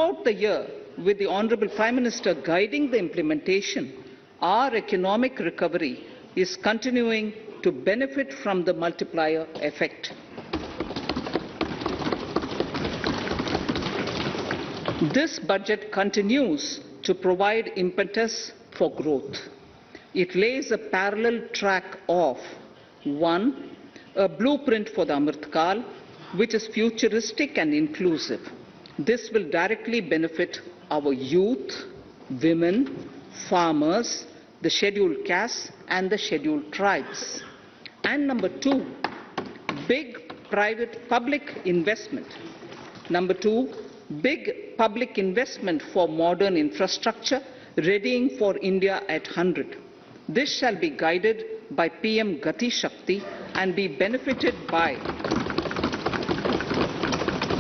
Throughout the year, with the Honourable Prime Minister guiding the implementation, our economic recovery is continuing to benefit from the multiplier effect. This budget continues to provide impetus for growth. It lays a parallel track of 1. A blueprint for the Amrit Kal, which is futuristic and inclusive. This will directly benefit our youth, women, farmers, the scheduled castes and the scheduled tribes. And number 2, big private public investment. Number 2, big public investment for modern infrastructure, readying for India at 100. This shall be guided by PM Gati Shakti and be benefited by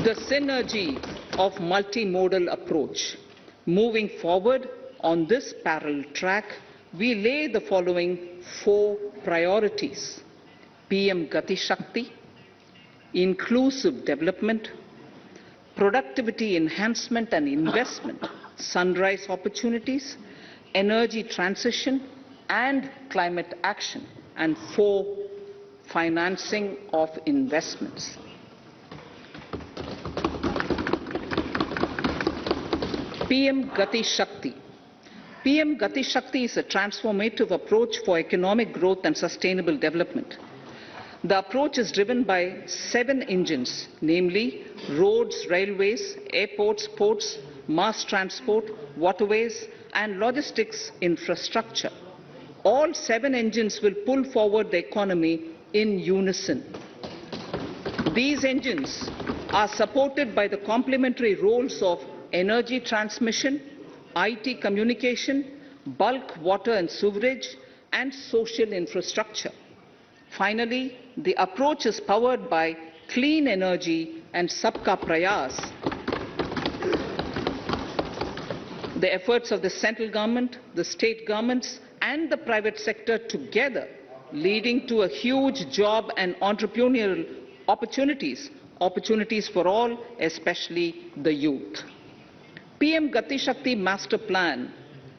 the synergy of multimodal approach. Moving forward on this parallel track, we lay the following 4 priorities: PM Gati Shakti, inclusive development, productivity enhancement and investment, sunrise opportunities, energy transition and climate action, and 4, financing of investments. PM Gati Shakti. PM Gati Shakti is a transformative approach for economic growth and sustainable development. The approach is driven by 7 engines, namely roads, railways, airports, ports, mass transport, waterways, and logistics infrastructure. All 7 engines will pull forward the economy in unison. These engines are supported by the complementary roles of energy transmission, IT communication, bulk water and sewerage, and social infrastructure. Finally, the approach is powered by clean energy and Sabka Prayas. The efforts of the central government, the state governments, and the private sector together, leading to a huge job and entrepreneurial opportunities for all, especially the youth. PM Gati Shakti Master Plan,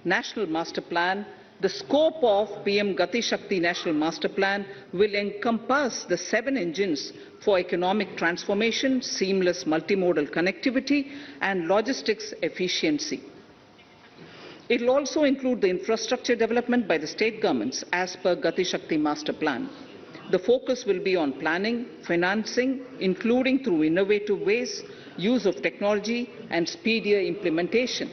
National Master Plan. The scope of PM Gati Shakti National Master Plan will encompass the 7 engines for economic transformation, seamless multimodal connectivity, and logistics efficiency. It will also include the infrastructure development by the state governments as per Gati Shakti Master Plan. The focus will be on planning, financing, including through innovative ways, use of technology, and speedier implementation.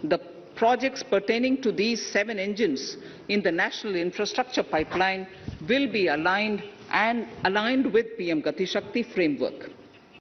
The projects pertaining to these 7 engines in the national infrastructure pipeline will be aligned with PM Gati Shakti framework.